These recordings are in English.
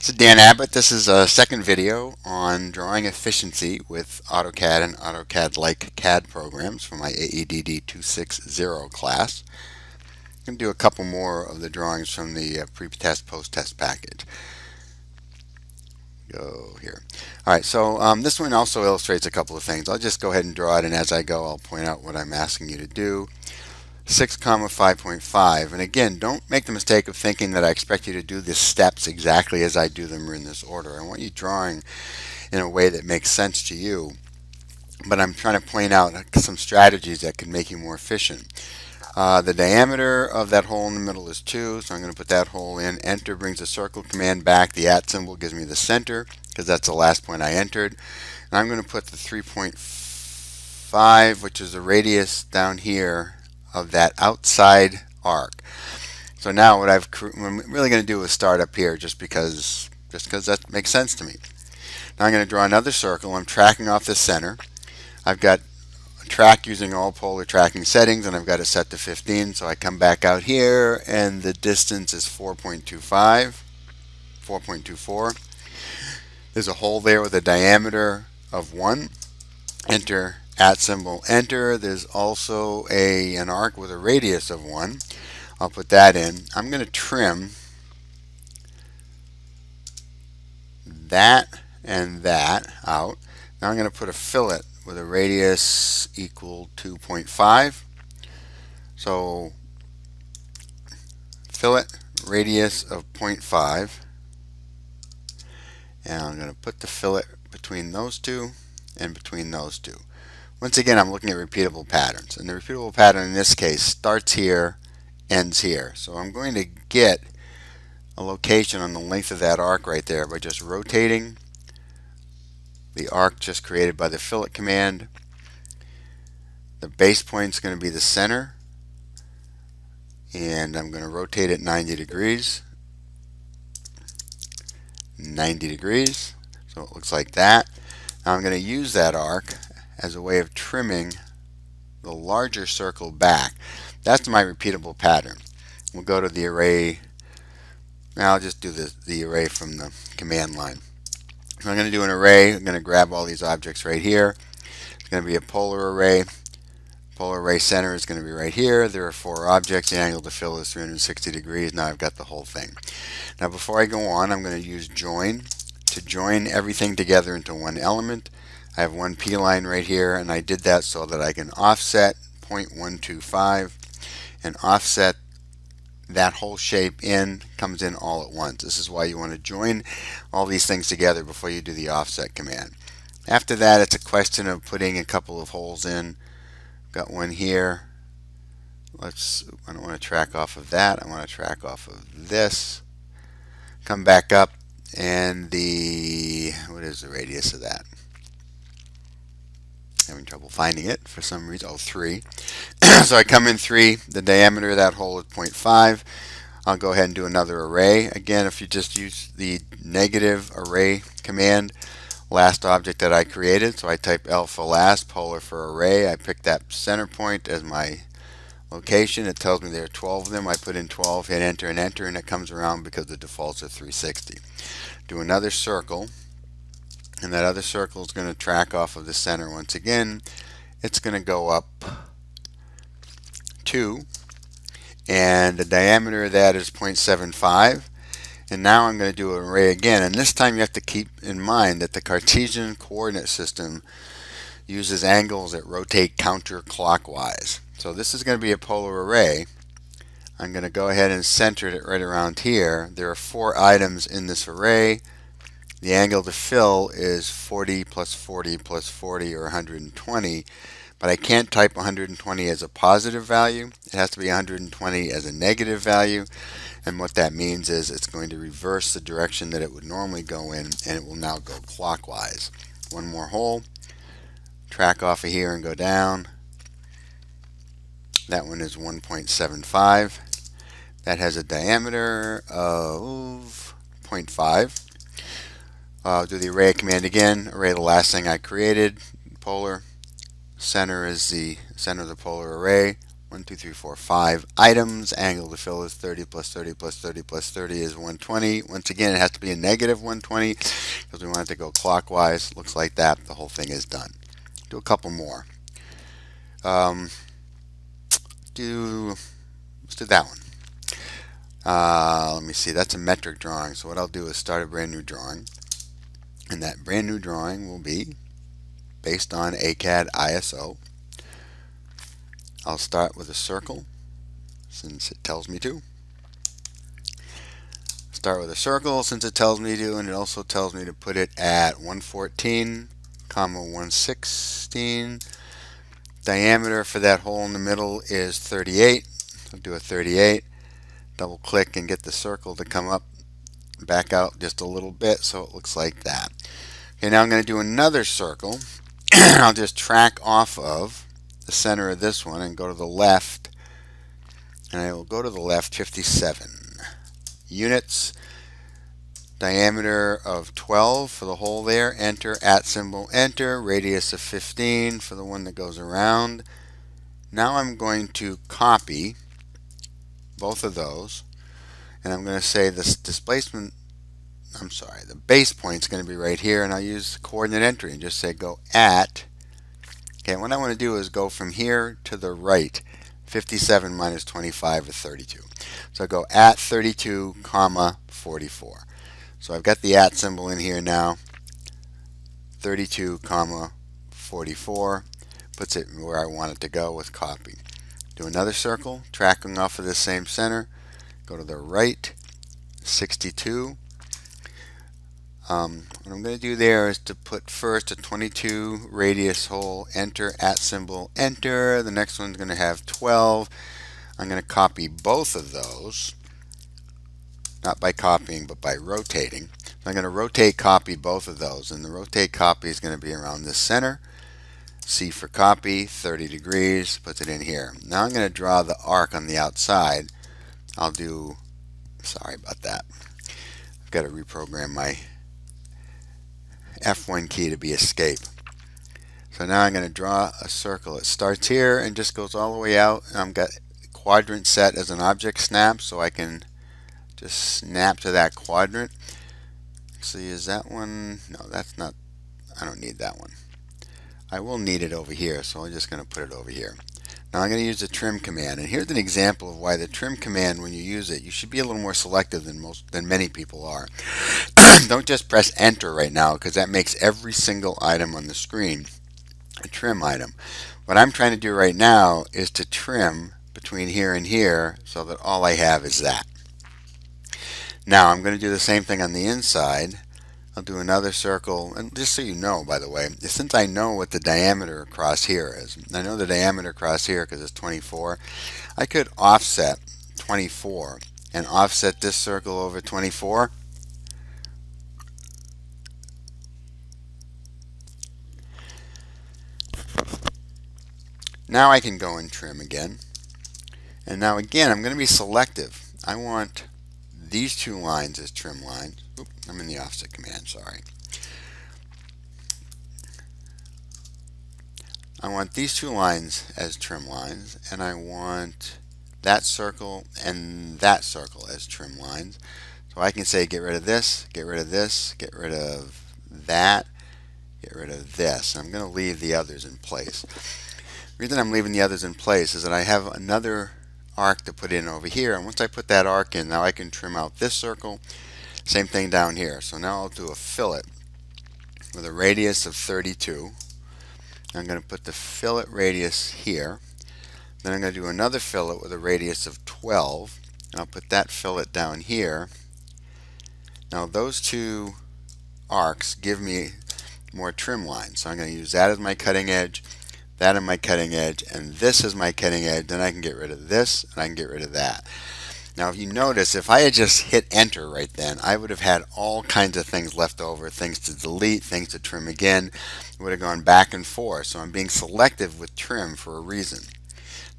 This is Dan Abbott. This is a second video on drawing efficiency with AutoCAD and AutoCAD-like CAD programs for my AEDD 260 class. I'm going to do a couple more of the drawings from the pre-test, post-test package. Go here. Alright, so this one also illustrates a couple of things. I'll just go ahead and draw it, and as I go I'll point out what I'm asking you to do. 6, 5.5, and again, don't make the mistake of thinking that I expect you to do the steps exactly as I do them or in this order. I want you drawing in a way that makes sense to you, but I'm trying to point out some strategies that can make you more efficient. The diameter of that hole in the middle is 2, so I'm going to put that hole in. Enter brings the circle command back. The @ symbol gives me the center because that's the last point I entered. And I'm going to put the 3.5, which is the radius down here of that outside arc. So now what I'm really going to do is start up here just because that makes sense to me. Now I'm going to draw another circle. I'm tracking off the center. I've got a track using all polar tracking settings, and I've got it set to 15. So I come back out here, and the distance is 4.24. There's a hole there with a diameter of 1. Enter. @ symbol, enter. There's also an arc with a radius of 1. I'll put that in. I'm going to trim that and that out. Now I'm going to put a fillet with a radius equal 2.5. So fillet radius of 0.5, and I'm going to put the fillet between those two and between those two. Once again, I'm looking at repeatable patterns, and the repeatable pattern in this case starts here, ends here. So I'm going to get a location on the length of that arc right there by just rotating the arc just created by the fillet command. The base point is going to be the center, and I'm going to rotate it 90 degrees. 90 degrees. So it looks like that. Now I'm going to use that arc as a way of trimming the larger circle back. That's my repeatable pattern. We'll go to the array. Now I'll just do the array from the command line. So I'm going to do an array. I'm going to grab all these objects right here. It's going to be a polar array. Polar array center is going to be right here. There are 4 objects. The angle to fill is 360 degrees. Now I've got the whole thing. Now before I go on, I'm going to use join to join everything together into one element. I have one P line right here, and I did that so that I can offset 0.125 and offset that whole shape comes in all at once. This is why you want to join all these things together before you do the offset command. After that, it's a question of putting a couple of holes in. Got one here. I don't want to track off of that. I want to track off of this. Come back up, and what is the radius of that? Having trouble finding it for some reason. Oh, 3. So I come in 3. The diameter of that hole is 0.5. I'll go ahead and do another array. Again, if you just use the negative array command, last object that I created, so I type L for last, polar for array. I pick that center point as my location. It tells me there are 12 of them. I put in 12, hit enter, and it comes around because the defaults are 360. Do another circle. And that other circle is going to track off of the center once again. It's going to go up 2, and the diameter of that is 0.75. And now I'm going to do an array again, and this time you have to keep in mind that the Cartesian coordinate system uses angles that rotate counterclockwise. So this is going to be a polar array. I'm going to go ahead and center it right around here. There are 4 items in this array. The angle to fill is 40 plus 40 plus 40, or 120, but I can't type 120 as a positive value. It has to be 120 as a negative value, and what that means is it's going to reverse the direction that it would normally go in, and it will now go clockwise. One more hole, track off of here and go down. That one is 1.75. That has a diameter of 0.5. I'll do the array command again. Array the last thing I created. Polar. Center is the center of the polar array. 1, 2, 3, 4, 5 items. Angle to fill is 30 plus 30 plus 30 plus 30 is 120. Once again, it has to be a negative 120 because we want it to go clockwise. Looks like that. The whole thing is done. Do a couple more. Let's do that one. Let me see. That's a metric drawing. So what I'll do is start a brand new drawing. And that brand new drawing will be based on AutoCAD ISO. I'll start with a circle since it tells me to. Start with a circle since it tells me to, and it also tells me to put it at 114, 116. Diameter for that hole in the middle is 38. I'll do a 38. Double click and get the circle to come up, back out just a little bit so it looks like that. Okay, now I'm going to do another circle. I'll just track off of the center of this one and go to the left, and I will go to the left 57 units. Diameter of 12 for the hole there. Enter, at symbol, enter. Radius of 15 for the one that goes around. Now I'm going to copy both of those, and I'm going to say this displacement, the base point is going to be right here, and I'll use coordinate entry and just say go at. Okay, what I want to do is go from here to the right. 57 minus 25 is 32. So I go at 32, comma 44. So I've got the at symbol in here now. 32, comma 44 puts it where I want it to go with copy. Do another circle, tracking off of the same center. Go to the right, 62. What I'm going to do there is to put first a 22 radius hole, enter, at symbol, enter. The next one's going to have 12. I'm going to copy both of those, not by copying but by rotating. So I'm going to rotate copy both of those, and the rotate copy is going to be around this center. C for copy, 30 degrees, puts it in here. Now I'm going to draw the arc on the outside. I'll do, sorry about that. I've got to reprogram my F1 key to be escape. So now I'm going to draw a circle. It starts here and just goes all the way out. And I've got quadrant set as an object snap, so I can just snap to that quadrant. Actually, is that one? No, that's not. I don't need that one. I will need it over here, so I'm just going to put it over here. Now I'm going to use the trim command, and here's an example of why the trim command, when you use it, you should be a little more selective than many people are. Don't just press enter right now, because that makes every single item on the screen a trim item. What I'm trying to do right now is to trim between here and here so that all I have is that. Now I'm going to do the same thing on the inside. I'll do another circle, and just so you know, by the way, since I know what the diameter across here is, I know the diameter across here because it's 24, I could offset 24 and offset this circle over 24. Now I can go and trim again. And now again, I'm going to be selective. I want these two lines as trim lines. Oop, I'm in the offset command, sorry. I want these two lines as trim lines, and I want that circle and that circle as trim lines. So I can say get rid of this, get rid of this, get rid of that, get rid of this. I'm going to leave the others in place. The reason I'm leaving the others in place is that I have another arc to put in over here, and once I put that arc in, now I can trim out this circle. Same thing down here. So now I'll do a fillet with a radius of 32. I'm going to put the fillet radius here. Then I'm going to do another fillet with a radius of 12. And I'll put that fillet down here. Now those two arcs give me more trim lines. So I'm going to use that as my cutting edge, that as my cutting edge, and this is my cutting edge. Then I can get rid of this, and I can get rid of that. Now if you notice, if I had just hit enter right then, I would have had all kinds of things left over, things to delete, things to trim again. It would have gone back and forth. So I'm being selective with trim for a reason.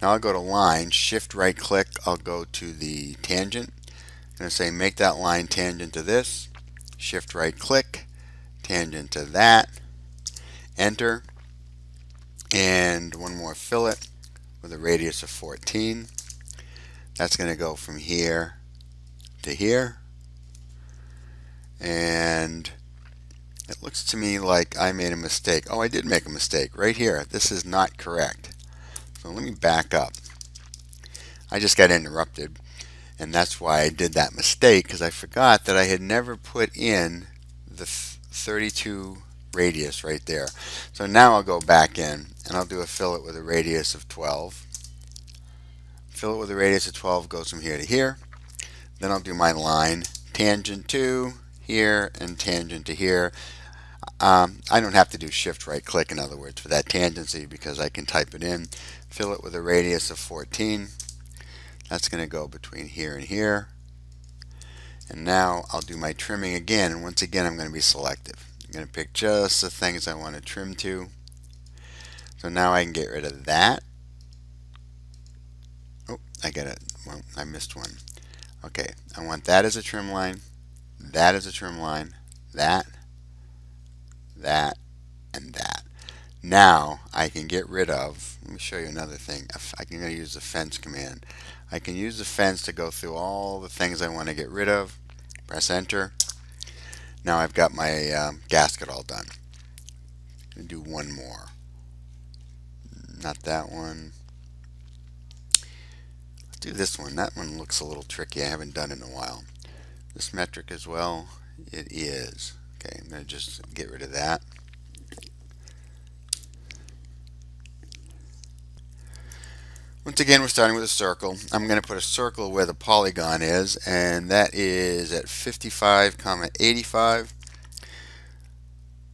Now I'll go to line, shift right click, I'll go to the tangent. I'm going to say make that line tangent to this, shift right click, tangent to that, enter, and one more fillet with a radius of 14. That's going to go from here to here. And it looks to me like I made a mistake. Oh, I did make a mistake right here. This is not correct. So let me back up. I just got interrupted, and that's why I did that mistake, because I forgot that I had never put in the 32 radius right there. So now I'll go back in and I'll do a fillet with a radius of 12. Fillet with a radius of 12 goes from here to here. Then I'll do my line, tangent to here and tangent to here. I don't have to do shift right click, in other words, for that tangency, because I can type it in. Fillet with a radius of 14. That's going to go between here and here. And now I'll do my trimming again, and once again I'm going to be selective. I'm going to pick just the things I want to trim to. So now I can get rid of that. Oh, I got it. Well, I missed one. Okay, I want that as a trim line, that as a trim line, that, and that. Now I can get rid of, let me show you another thing. I'm going to use the fence command. I can use the fence to go through all the things I want to get rid of. Press enter. Now I've got my gasket all done. I'm going to do one more. Not that one. Let's do this one. That one looks a little tricky. I haven't done it in a while. This metric as well. It is. Okay, I'm going to just get rid of that. Once again, we're starting with a circle. I'm going to put a circle where the polygon is, and that is at 55, 85.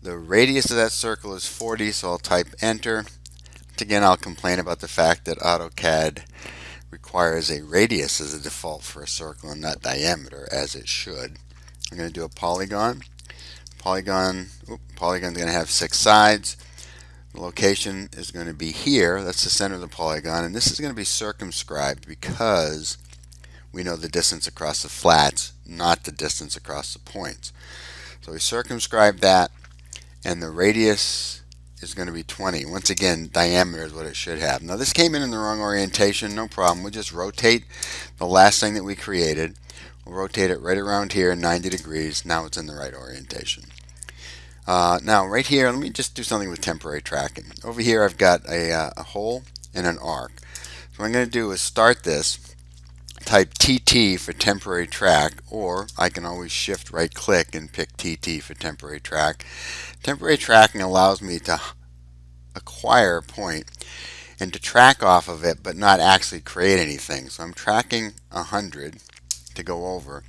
The radius of that circle is 40, so I'll type enter. Once again, I'll complain about the fact that AutoCAD requires a radius as a default for a circle and not diameter, as it should. I'm going to do a polygon. Polygon's going to have 6 sides. The location is going to be here. That's the center of the polygon, and this is going to be circumscribed because we know the distance across the flats, not the distance across the points. So we circumscribe that, and the radius is going to be 20. Once again, diameter is what it should have. Now this came in the wrong orientation, no problem. We'll just rotate the last thing that we created. We'll rotate it right around here, 90 degrees. Now it's in the right orientation. Now right here, let me just do something with temporary tracking. Over here I've got a hole and an arc. So what I'm going to do is start this, type TT for temporary track, or I can always shift right click and pick TT for temporary track. Temporary tracking allows me to acquire a point and to track off of it but not actually create anything. So I'm tracking 100 to go over.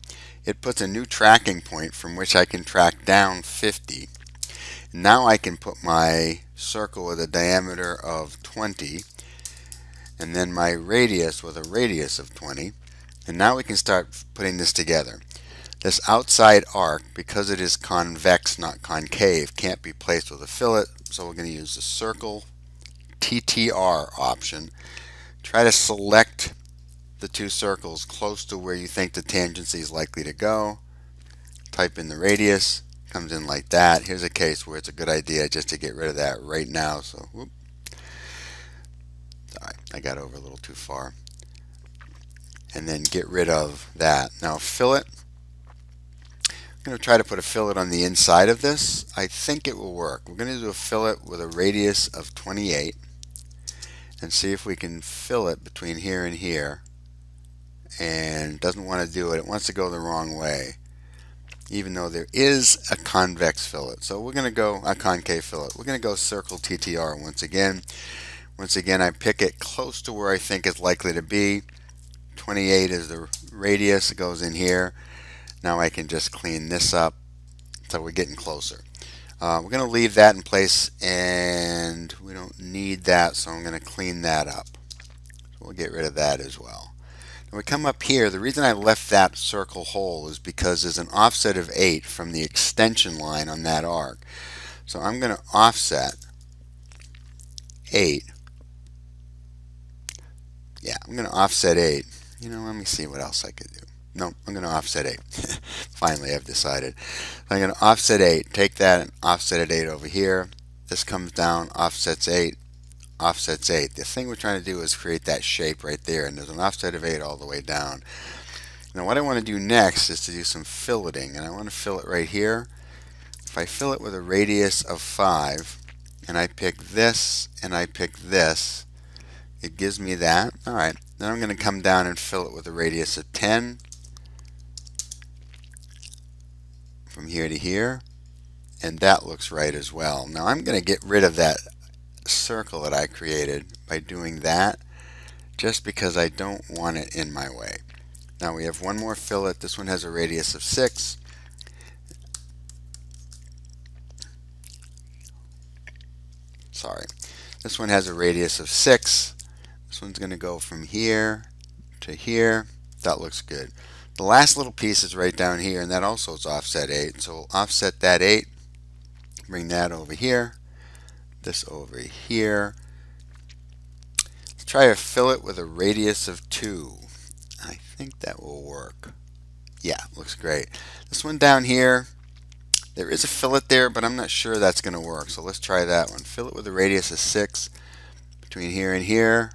It puts a new tracking point from which I can track down 50. Now I can put my circle with a diameter of 20 and then my radius with a radius of 20, and now we can start putting this together. This outside arc, because it is convex not concave, can't be placed with a fillet, so we're going to use the circle TTR option. Try to select the two circles close to where you think the tangency is likely to go. Type in the radius. Comes in like that. Here's a case where it's a good idea just to get rid of that right now. So, whoop. Sorry, I got over a little too far. And then get rid of that. Now fillet. I'm going to try to put a fillet on the inside of this. I think it will work. We're going to do a fillet with a radius of 28 and see if we can fillet between here and here. And it doesn't want to do it. It wants to go the wrong way, even though there is a convex fillet. So we're going to go a concave fillet. We're going to go circle TTR once again. Once again, I pick it close to where I think it's likely to be. 28 is the radius. It goes in here. Now I can just clean this up. So we're getting closer. We're going to leave that in place, and we don't need that, so I'm going to clean that up. So we'll get rid of that as well. When we come up here, the reason I left that circle hole is because there's an offset of 8 from the extension line on that arc. So I'm going to offset 8. Yeah, I'm going to offset 8. You know, let me see what else I could do. No, I'm going to offset 8. Finally, I've decided. I'm going to offset 8. Take that and offset it 8 over here. This comes down, offsets 8, offset's 8. The thing we're trying to do is create that shape right there, and there's an offset of 8 all the way down. Now what I want to do next is to do some filleting, and I want to fillet right here. If I fillet with a radius of 5, and I pick this, and I pick this, it gives me that. Alright, then I'm going to come down and fillet with a radius of 10, from here to here, and that looks right as well. Now I'm going to get rid of that circle that I created by doing that, just because I don't want it in my way. Now we have one more fillet. This one has a radius of 6. Sorry. This one has a radius of 6. This one's going to go from here to here. That looks good. The last little piece is right down here, and that also is offset 8. So we'll offset that 8, bring that over here, this over here. Let's try a fillet with a radius of 2. I think that will work. Yeah, looks great. This one down here, there is a fillet there, but I'm not sure that's going to work. So let's try that one. Fillet with a radius of 6 between here and here.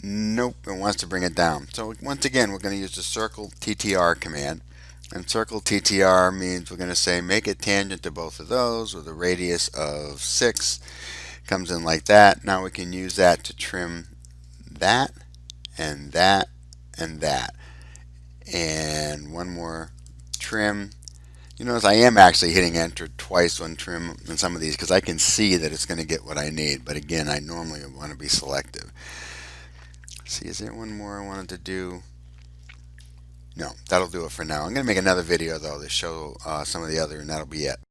Nope, it wants to bring it down. So once again, we're going to use the circle TTR command. And circle TTR means we're going to say make it tangent to both of those with a radius of 6. Comes in like that. Now we can use that to trim that and that and that. And one more trim. You notice I am actually hitting enter twice on trim in some of these because I can see that it's going to get what I need. But again, I normally want to be selective. See, is there one more I wanted to do? No, that'll do it for now. I'm going to make another video though to show some of the other, and that'll be it.